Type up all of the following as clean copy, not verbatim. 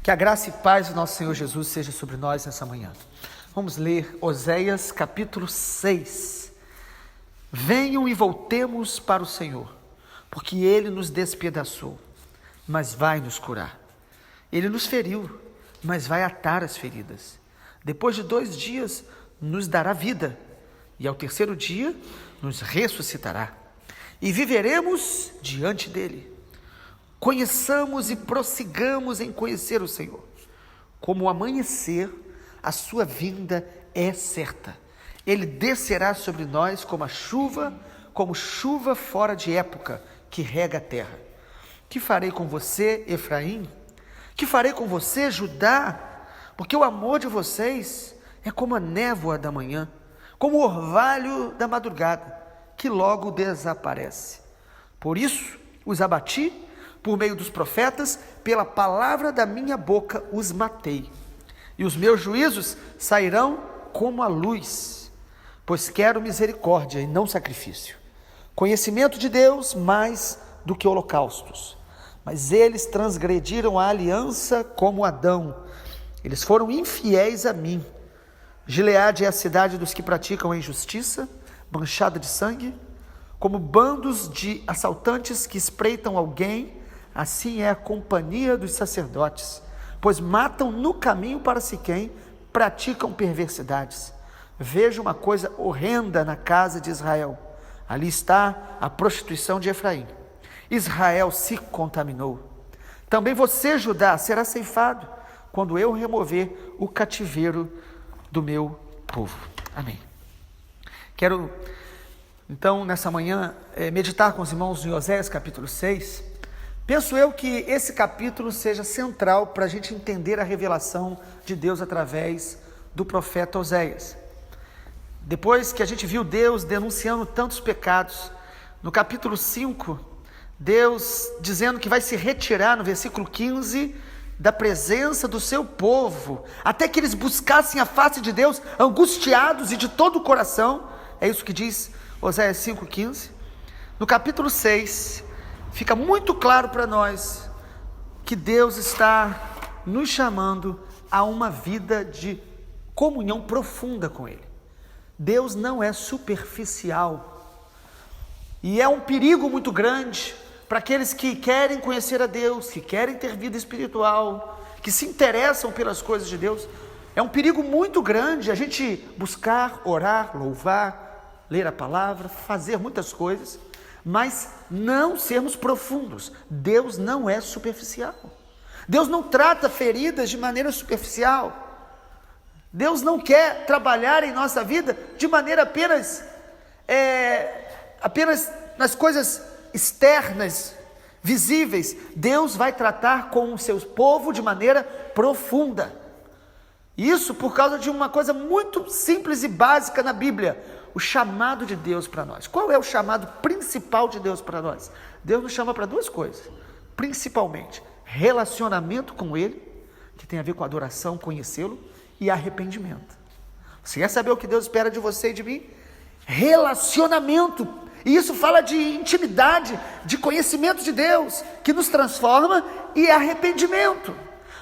Que a graça e paz do nosso Senhor Jesus seja sobre nós nessa manhã. Vamos ler Oséias capítulo 6. Venham e voltemos para o Senhor, porque Ele nos despedaçou, mas vai nos curar. Ele nos feriu, mas vai atar as feridas. Depois de 2 dias nos dará vida, e ao 3º dia nos ressuscitará. E viveremos diante dele. Conheçamos e prossigamos em conhecer o Senhor. Como o amanhecer, a sua vinda é certa. Ele descerá sobre nós como chuva fora de época, que rega a terra. Que farei com você, Efraim? Que farei com você, Judá? Porque o amor de vocês é como a névoa da manhã, como o orvalho da madrugada, que logo desaparece. Por isso os abati, por meio dos profetas, pela palavra da minha boca os matei. E os meus juízos sairão como a luz, pois quero misericórdia e não sacrifício. Conhecimento de Deus mais do que holocaustos. Mas eles transgrediram a aliança como Adão. Eles foram infiéis a mim. Gileade é a cidade dos que praticam a injustiça, manchada de sangue. Como bandos de assaltantes que espreitam alguém, assim é a companhia dos sacerdotes, pois matam no caminho para Siquém, praticam perversidades. Vejo uma coisa horrenda na casa de Israel. Ali está a prostituição de Efraim. Israel se contaminou. Também você, Judá, será ceifado, quando eu remover o cativeiro do meu povo. Amém. Quero, então, nessa manhã, meditar com os irmãos em Oséias capítulo 6. Penso eu que esse capítulo seja central para a gente entender a revelação de Deus através do profeta Oséias. Depois que a gente viu Deus denunciando tantos pecados, no capítulo 5, Deus dizendo que vai se retirar, no versículo 15, da presença do seu povo, até que eles buscassem a face de Deus, angustiados e de todo o coração. É isso que diz Oséias 5,15. No capítulo 6, fica muito claro para nós que Deus está nos chamando a uma vida de comunhão profunda com Ele. Deus não é superficial, e é um perigo muito grande para aqueles que querem conhecer a Deus, que querem ter vida espiritual, que se interessam pelas coisas de Deus. É um perigo muito grande a gente buscar, orar, louvar, ler a palavra, fazer muitas coisas, mas não sermos profundos. Deus não é superficial. Deus não trata feridas de maneira superficial. Deus não quer trabalhar em nossa vida de maneira apenas nas coisas externas, visíveis. Deus vai tratar com o seu povo de maneira profunda. Isso por causa de uma coisa muito simples e básica na Bíblia: o chamado de Deus para nós. Qual é o chamado principal de Deus para nós? Deus nos chama para 2 coisas, principalmente: relacionamento com Ele, que tem a ver com adoração, conhecê-lo, e arrependimento. Você quer saber o que Deus espera de você e de mim? Relacionamento. E isso fala de intimidade, de conhecimento de Deus, que nos transforma, e arrependimento.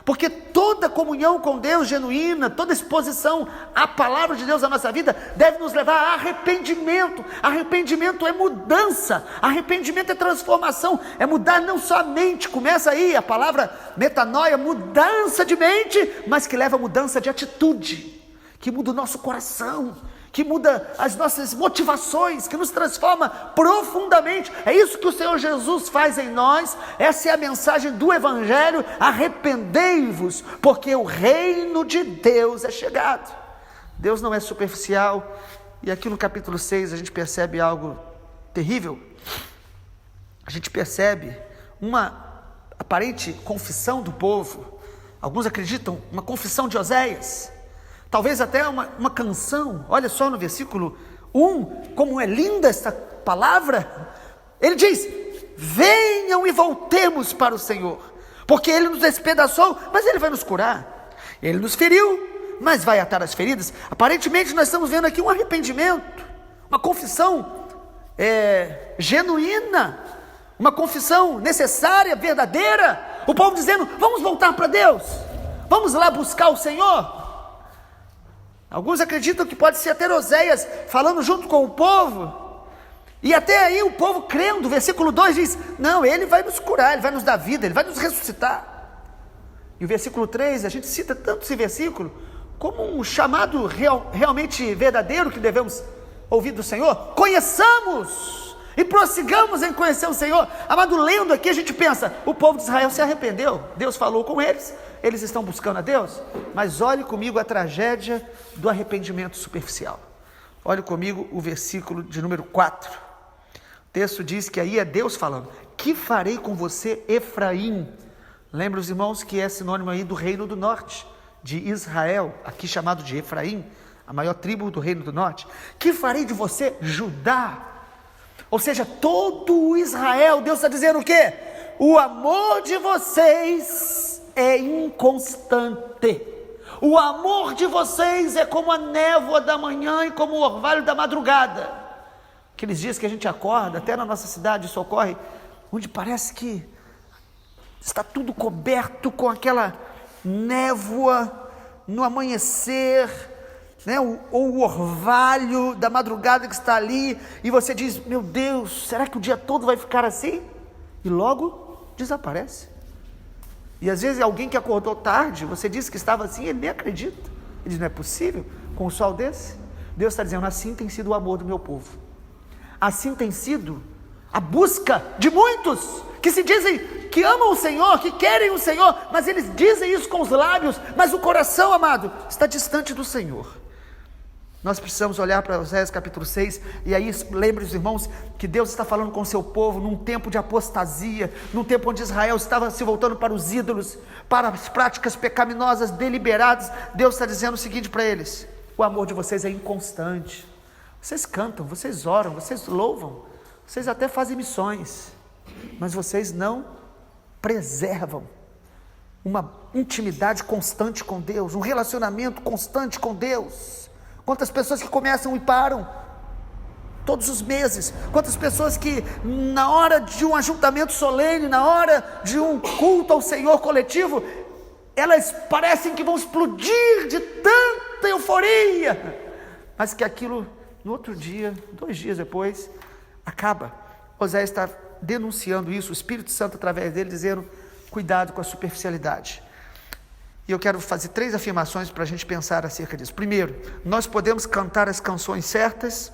Porque toda comunhão com Deus genuína, toda exposição à palavra de Deus na nossa vida, deve nos levar a arrependimento. Arrependimento é mudança, arrependimento é transformação, é mudar não só a mente, começa aí a palavra metanoia, mudança de mente, mas que leva a mudança de atitude, que muda o nosso coração, que muda as nossas motivações, que nos transforma profundamente. É isso que o Senhor Jesus faz em nós. Essa é a mensagem do Evangelho: arrependei-vos, porque o reino de Deus é chegado. Deus não é superficial. E aqui no capítulo 6 a gente percebe algo terrível. A gente percebe uma aparente confissão do povo. Alguns acreditam uma confissão de Oséias, talvez até uma canção. Olha só no versículo 1, como é linda esta palavra. Ele diz: venham e voltemos para o Senhor, porque Ele nos despedaçou, mas Ele vai nos curar. Ele nos feriu, mas vai atar as feridas. Aparentemente nós estamos vendo aqui um arrependimento, uma confissão genuína, uma confissão necessária, verdadeira. O povo dizendo: vamos voltar para Deus, Vamos lá buscar o Senhor? Alguns acreditam que pode ser até Oséias falando junto com o povo, e até aí o povo crendo. Versículo 2 diz, não, ele vai nos curar, ele vai nos dar vida, ele vai nos ressuscitar. E o versículo 3, a gente cita tanto esse versículo como um chamado realmente verdadeiro que devemos ouvir do Senhor. Conheçamos e prossigamos em conhecer o Senhor. Amado, lendo aqui a gente pensa, o povo de Israel se arrependeu, Deus falou com eles, eles estão buscando a Deus. Mas olhe comigo a tragédia do arrependimento superficial. Olhe comigo o versículo de número 4. O texto diz que aí é Deus falando, que farei com você, Efraim? Lembra os irmãos que é sinônimo aí do reino do norte, de Israel, aqui chamado de Efraim, a maior tribo do reino do norte. Que farei de você, Judá? Ou seja, todo o Israel. Deus está dizendo o quê? O amor de vocês é inconstante. O amor de vocês é como a névoa da manhã e como o orvalho da madrugada. Aqueles dias que a gente acorda, até na nossa cidade isso ocorre, onde parece que está tudo coberto com aquela névoa no amanhecer, né? Ou o orvalho da madrugada que está ali, e você diz, meu Deus, será que o dia todo vai ficar assim? E logo desaparece. E às vezes alguém que acordou tarde, você disse que estava assim, ele nem acredita. Ele diz, não é possível, com um sol desse? Deus está dizendo, assim tem sido o amor do meu povo. Assim tem sido a busca de muitos que se dizem que amam o Senhor, que querem o Senhor, mas eles dizem isso com os lábios, mas o coração, amado, está distante do Senhor. Nós precisamos olhar para Oséias capítulo 6, e aí lembre os irmãos que Deus está falando com o seu povo num tempo de apostasia, num tempo onde Israel estava se voltando para os ídolos, para as práticas pecaminosas deliberadas. Deus está dizendo o seguinte para eles, o amor de vocês é inconstante, vocês cantam, vocês oram, vocês louvam, vocês até fazem missões, mas vocês não preservam uma intimidade constante com Deus, um relacionamento constante com Deus. Quantas pessoas que começam e param todos os meses, quantas pessoas que na hora de um ajuntamento solene, na hora de um culto ao Senhor coletivo, elas parecem que vão explodir de tanta euforia, mas que aquilo no outro dia, 2 dias depois, acaba. Oséias está denunciando isso, o Espírito Santo através dele dizendo, cuidado com a superficialidade. E eu quero fazer 3 afirmações para a gente pensar acerca disso. Primeiro, nós podemos cantar as canções certas,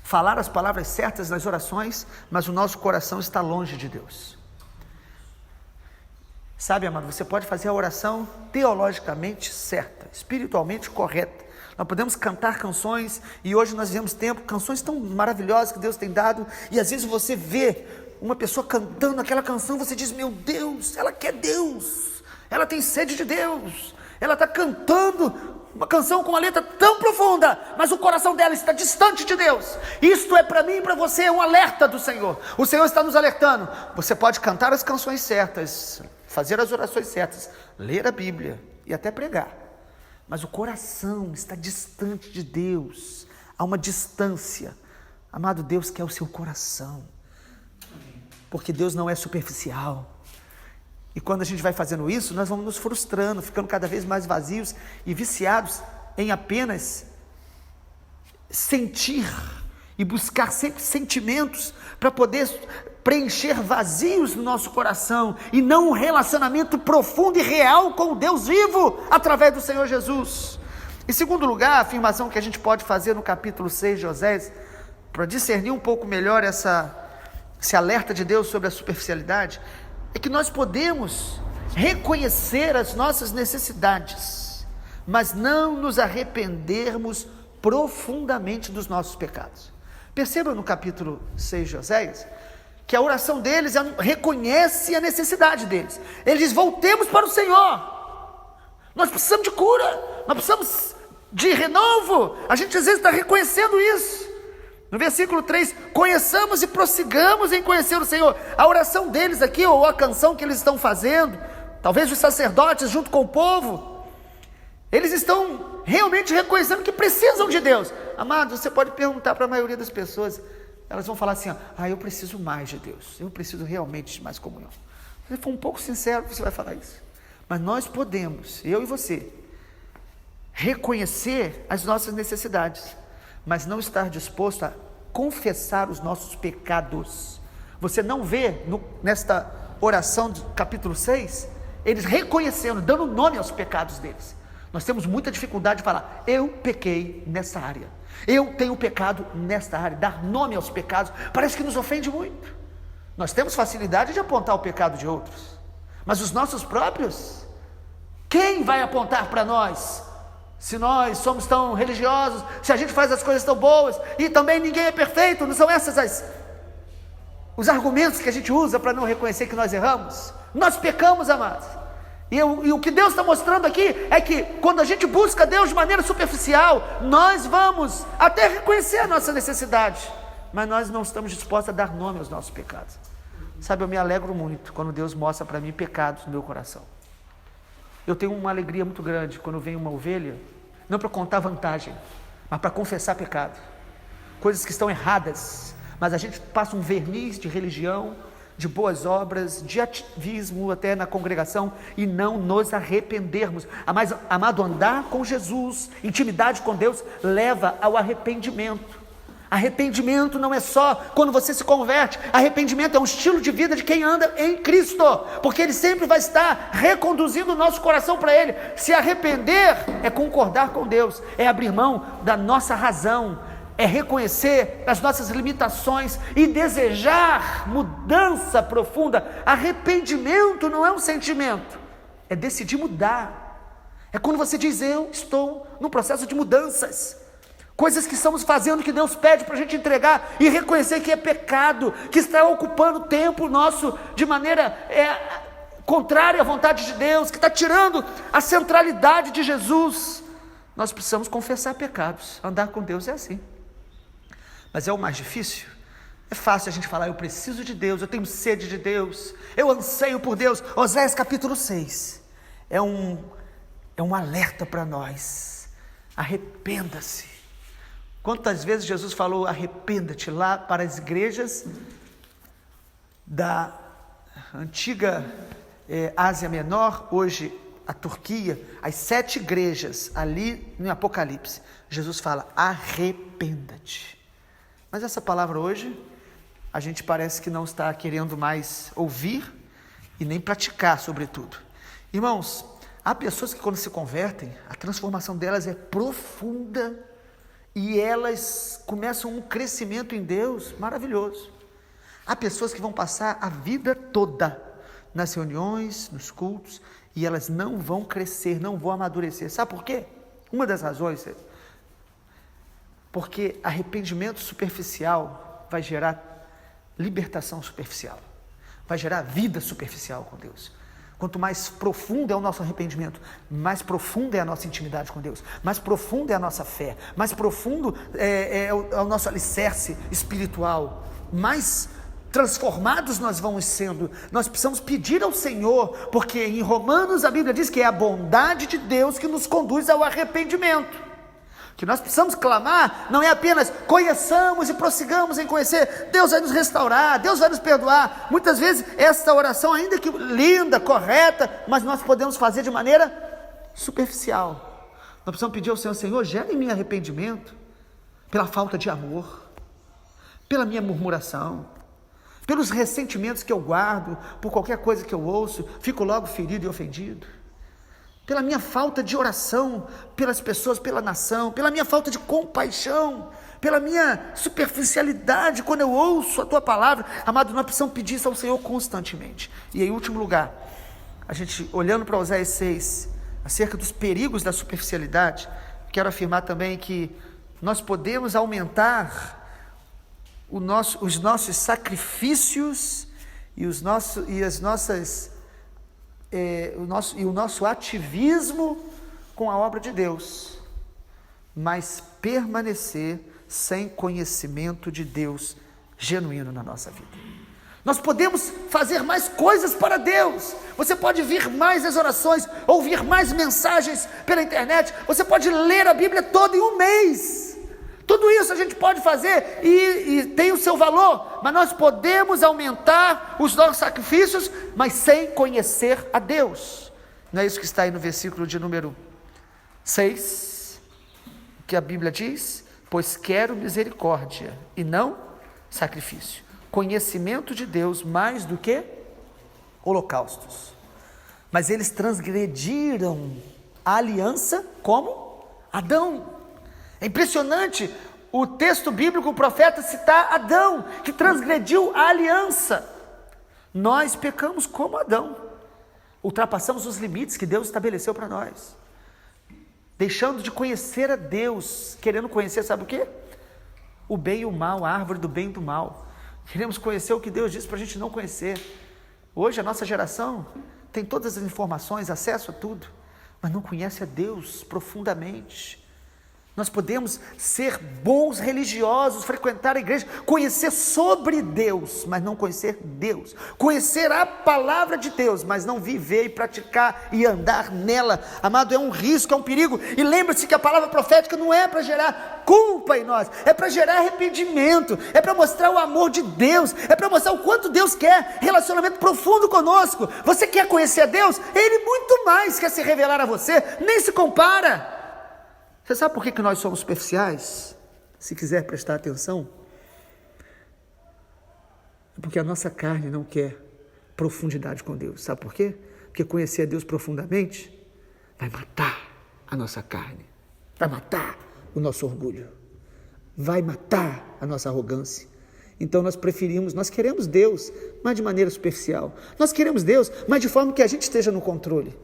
falar as palavras certas nas orações, mas o nosso coração está longe de Deus. Sabe, amado, você pode fazer a oração teologicamente certa, espiritualmente correta. Nós podemos cantar canções, e hoje nós vivemos tempo, canções tão maravilhosas que Deus tem dado, e às vezes você vê uma pessoa cantando aquela canção, você diz, meu Deus, ela quer Deus, ela tem sede de Deus, ela está cantando uma canção com uma letra tão profunda, mas o coração dela está distante de Deus. Isto é para mim e para você, é um alerta do Senhor. O Senhor está nos alertando, você pode cantar as canções certas, fazer as orações certas, ler a Bíblia e até pregar, mas o coração está distante de Deus, há uma distância. Amado, Deus quer o seu coração, porque Deus não é superficial. E quando a gente vai fazendo isso, nós vamos nos frustrando, ficando cada vez mais vazios e viciados em apenas sentir e buscar sempre sentimentos para poder preencher vazios no nosso coração, e não um relacionamento profundo e real com o Deus vivo através do Senhor Jesus. Em segundo lugar, a afirmação que a gente pode fazer no capítulo 6 de Oséias, para discernir um pouco melhor esse alerta de Deus sobre a superficialidade, é que nós podemos reconhecer as nossas necessidades, mas não nos arrependermos profundamente dos nossos pecados. Perceba no capítulo 6 de Oséias, que a oração deles reconhece a necessidade deles. Eles dizem, voltemos para o Senhor, nós precisamos de cura, nós precisamos de renovo. A gente às vezes está reconhecendo isso. No versículo 3, conheçamos e prossigamos em conhecer o Senhor. A oração deles aqui, ou a canção que eles estão fazendo, talvez os sacerdotes junto com o povo, eles estão realmente reconhecendo que precisam de Deus. Amado, você pode perguntar para a maioria das pessoas, elas vão falar assim, eu preciso mais de Deus, eu preciso realmente de mais comunhão. Se você for um pouco sincero, você vai falar isso. Mas nós podemos, eu e você, reconhecer as nossas necessidades, mas não estar disposto a confessar os nossos pecados. Você não vê nesta oração do capítulo 6, eles reconhecendo, dando nome aos pecados deles. Nós temos muita dificuldade de falar, eu pequei nessa área, eu tenho pecado nesta área. Dar nome aos pecados parece que nos ofende muito. Nós temos facilidade de apontar o pecado de outros, mas os nossos próprios, quem vai apontar para nós? Se nós somos tão religiosos, se a gente faz as coisas tão boas, e também ninguém é perfeito, não são esses os argumentos que a gente usa para não reconhecer que nós erramos? Nós pecamos, amados. E o que Deus está mostrando aqui é que quando a gente busca Deus de maneira superficial, nós vamos até reconhecer a nossa necessidade, mas nós não estamos dispostos a dar nome aos nossos pecados. Sabe, eu me alegro muito quando Deus mostra para mim pecados no meu coração. Eu tenho uma alegria muito grande quando vem uma ovelha, não para contar vantagem, mas para confessar pecado, coisas que estão erradas, mas a gente passa um verniz de religião, de boas obras, de ativismo até na congregação, e não nos arrependermos. Mas, amado, andar com Jesus, intimidade com Deus, leva ao arrependimento. Arrependimento não é só quando você se converte, arrependimento é um estilo de vida de quem anda em Cristo, porque Ele sempre vai estar reconduzindo o nosso coração para Ele. Se arrepender é concordar com Deus, é abrir mão da nossa razão, é reconhecer as nossas limitações e desejar mudança profunda. Arrependimento não é um sentimento, é decidir mudar. É quando você diz, eu estou num processo de mudanças, coisas que estamos fazendo que Deus pede para a gente entregar e reconhecer que é pecado, que está ocupando tempo nosso de maneira contrária à vontade de Deus, que está tirando a centralidade de Jesus. Nós precisamos confessar pecados. Andar com Deus é assim. Mas é o mais difícil. É fácil a gente falar, eu preciso de Deus, eu tenho sede de Deus, eu anseio por Deus. Oséias capítulo 6 é um alerta para nós. Arrependa-se. Quantas vezes Jesus falou, arrependa-te, lá para as igrejas da antiga Ásia Menor, hoje a Turquia, as 7 igrejas ali no Apocalipse, Jesus fala, arrependa-te. Mas essa palavra hoje, a gente parece que não está querendo mais ouvir e nem praticar, sobretudo. Irmãos, há pessoas que quando se convertem, a transformação delas é profunda e elas começam um crescimento em Deus maravilhoso. Há pessoas que vão passar a vida toda nas reuniões, nos cultos, e elas não vão crescer, não vão amadurecer. Sabe por quê? Uma das razões é porque arrependimento superficial vai gerar libertação superficial, vai gerar vida superficial com Deus. Quanto mais profundo é o nosso arrependimento, mais profunda é a nossa intimidade com Deus, mais profunda é a nossa fé, mais profundo é o nosso alicerce espiritual, mais transformados nós vamos sendo. Nós precisamos pedir ao Senhor, porque em Romanos a Bíblia diz que é a bondade de Deus que nos conduz ao arrependimento. Que nós precisamos clamar, não é apenas conheçamos e prossigamos em conhecer, Deus vai nos restaurar, Deus vai nos perdoar. Muitas vezes essa oração, ainda que linda, correta, mas nós podemos fazer de maneira superficial. Nós precisamos pedir ao Senhor, Senhor, gera em mim arrependimento, pela falta de amor, pela minha murmuração, pelos ressentimentos que eu guardo, por qualquer coisa que eu ouço, fico logo ferido e ofendido. Pela minha falta de oração pelas pessoas, pela nação, pela minha falta de compaixão, pela minha superficialidade quando eu ouço a Tua palavra. Amado, nós precisamos pedir isso ao Senhor constantemente. E em último lugar, a gente olhando para Oséias 6, acerca dos perigos da superficialidade, quero afirmar também que nós podemos aumentar os nossos sacrifícios e o nosso ativismo com a obra de Deus, mas permanecer sem conhecimento de Deus genuíno na nossa vida. Nós podemos fazer mais coisas para Deus. Você pode vir mais as orações, ouvir mais mensagens pela internet, você pode ler a Bíblia toda em um mês. Tudo isso a gente pode fazer e tem o seu valor, mas nós podemos aumentar os nossos sacrifícios, mas sem conhecer a Deus. Não é isso que está aí no versículo de número 6, que a Bíblia diz? Pois quero misericórdia e não sacrifício, conhecimento de Deus mais do que holocaustos. Mas eles transgrediram a aliança como Adão. É impressionante o texto bíblico, o profeta citar Adão, que transgrediu a aliança. Nós pecamos como Adão, ultrapassamos os limites que Deus estabeleceu para nós, deixando de conhecer a Deus, querendo conhecer, sabe o quê? O bem e o mal, a árvore do bem e do mal. Queremos conhecer o que Deus disse para a gente não conhecer. Hoje a nossa geração tem todas as informações, acesso a tudo, mas não conhece a Deus profundamente. Nós podemos ser bons religiosos, frequentar a igreja, conhecer sobre Deus, mas não conhecer Deus. Conhecer a palavra de Deus, mas não viver e praticar e andar nela. Amado, é um risco, é um perigo. E lembre-se que a palavra profética não é para gerar culpa em nós, é para gerar arrependimento, é para mostrar o amor de Deus, é para mostrar o quanto Deus quer relacionamento profundo conosco. Você quer conhecer a Deus? Ele muito mais quer se revelar a você, nem se compara. Você sabe por que nós somos superficiais? Se quiser prestar atenção, é porque a nossa carne não quer profundidade com Deus. Sabe por quê? Porque conhecer a Deus profundamente vai matar a nossa carne, vai matar o nosso orgulho, vai matar a nossa arrogância. Então nós queremos Deus, mas de maneira superficial. Nós queremos Deus, mas de forma que a gente esteja no controle.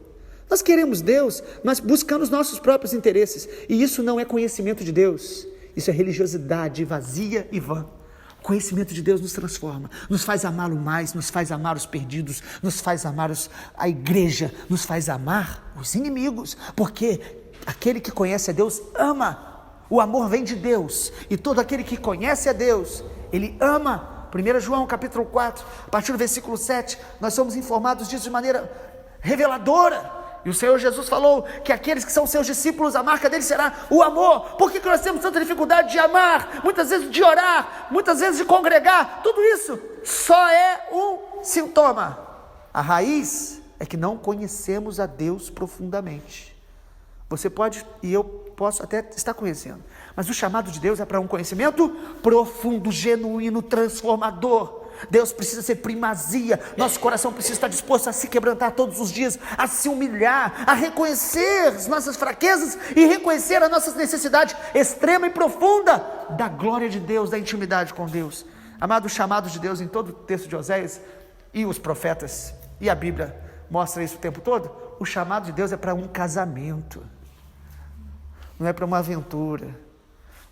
Nós queremos Deus, mas buscando os nossos próprios interesses. E isso não é conhecimento de Deus. Isso é religiosidade vazia e vã. O conhecimento de Deus nos transforma, nos faz amá-lo mais, nos faz amar os perdidos, nos faz amar a igreja, nos faz amar os inimigos. Porque aquele que conhece a Deus ama. O amor vem de Deus. E todo aquele que conhece a Deus, ele ama. 1 João capítulo 4, a partir do versículo 7, nós somos informados disso de maneira reveladora. E o Senhor Jesus falou que aqueles que são seus discípulos, a marca deles será o amor. Por que nós temos tanta dificuldade de amar, muitas vezes de orar, muitas vezes de congregar? Tudo isso só é um sintoma. A raiz é que não conhecemos a Deus profundamente. Você pode, e eu posso até estar conhecendo, mas o chamado de Deus é para um conhecimento profundo, genuíno, transformador. Deus precisa ser primazia, nosso coração precisa estar disposto a se quebrantar todos os dias, a se humilhar, a reconhecer as nossas fraquezas e reconhecer a nossa necessidade extrema e profunda da glória de Deus, da intimidade com Deus. Amado, o chamado de Deus em todo o texto de Oséias e os profetas e a Bíblia mostra isso o tempo todo. O chamado de Deus é para um casamento, não é para uma aventura,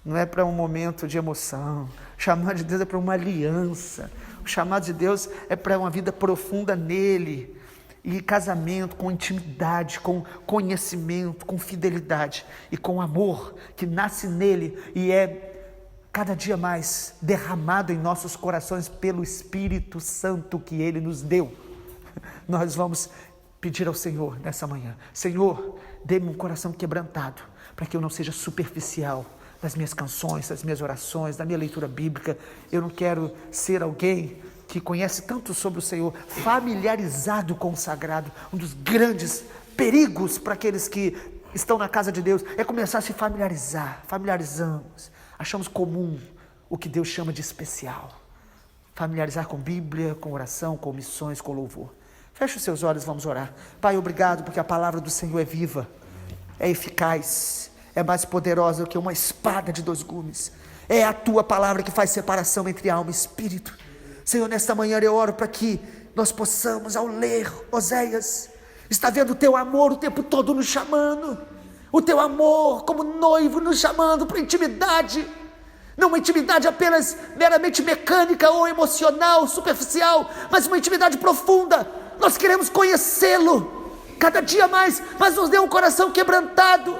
não é para um momento de emoção. O chamado de Deus é para uma aliança. O chamado de Deus é para uma vida profunda nele. E casamento com intimidade, com conhecimento, com fidelidade e com amor que nasce nele e é cada dia mais derramado em nossos corações pelo Espírito Santo que ele nos deu. Nós vamos pedir ao Senhor nessa manhã: Senhor, dê-me um coração quebrantado, para que eu não seja superficial das minhas canções, das minhas orações, da minha leitura bíblica. Eu não quero ser alguém que conhece tanto sobre o Senhor, familiarizado com o sagrado. Um dos grandes perigos para aqueles que estão na casa de Deus é começar a se familiarizar. Familiarizamos, achamos comum o que Deus chama de especial. Familiarizar com Bíblia, com oração, com missões, com louvor. Feche os seus olhos, vamos orar. Pai, obrigado porque a palavra do Senhor é viva, é eficaz, é mais poderosa do que uma espada de 2 gumes. É a tua palavra que faz separação entre alma e espírito. Senhor, nesta manhã eu oro para que nós possamos, ao ler Oséias, estar vendo o teu amor o tempo todo nos chamando, o teu amor como noivo nos chamando para intimidade, não uma intimidade apenas meramente mecânica ou emocional, superficial, mas uma intimidade profunda. Nós queremos conhecê-lo cada dia mais, mas nos dê um coração quebrantado,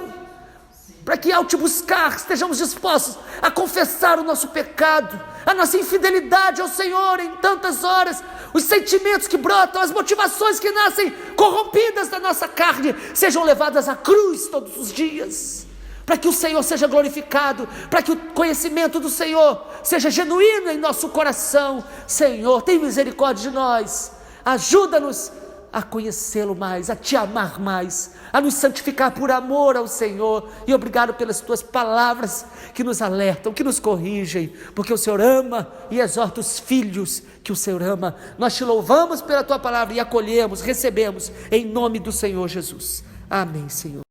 para que ao te buscar estejamos dispostos a confessar o nosso pecado, a nossa infidelidade ao Senhor em tantas horas, os sentimentos que brotam, as motivações que nascem corrompidas da nossa carne, sejam levadas à cruz todos os dias, para que o Senhor seja glorificado, para que o conhecimento do Senhor seja genuíno em nosso coração. Senhor, tem misericórdia de nós, ajuda-nos a conhecê-lo mais, a te amar mais, a nos santificar por amor ao Senhor. E obrigado pelas tuas palavras que nos alertam, que nos corrigem, porque o Senhor ama e exorta os filhos que o Senhor ama. Nós te louvamos pela tua palavra e acolhemos, recebemos em nome do Senhor Jesus. Amém, Senhor.